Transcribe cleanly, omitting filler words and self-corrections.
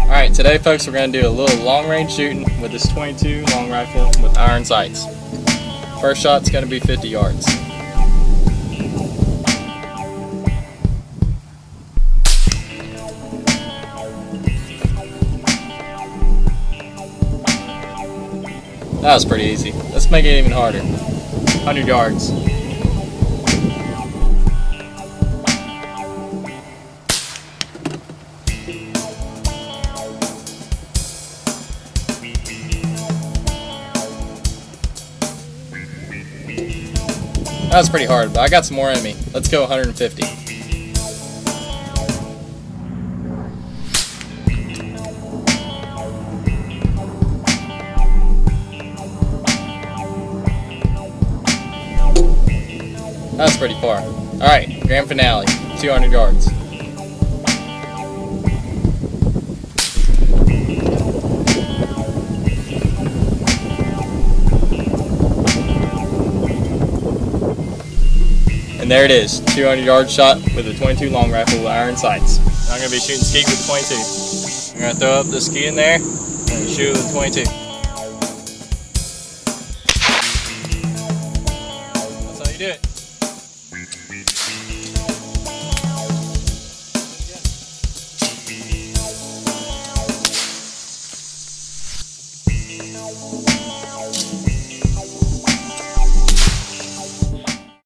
Alright, today folks we're going to do a little long range shooting with this 22 long rifle with iron sights. First shot's going to be 50 yards. That was pretty easy. Let's make it even harder. 100 yards. That was pretty hard, but I got some more in me. Let's go 150. That was pretty far. Alright, grand finale. 200 yards. And there it is, 200 yard shot with a 22 long rifle with iron sights. Now I'm going to be shooting skeet with the 22. I'm going to throw up the skeet in there and shoot with the 22. That's how you do it.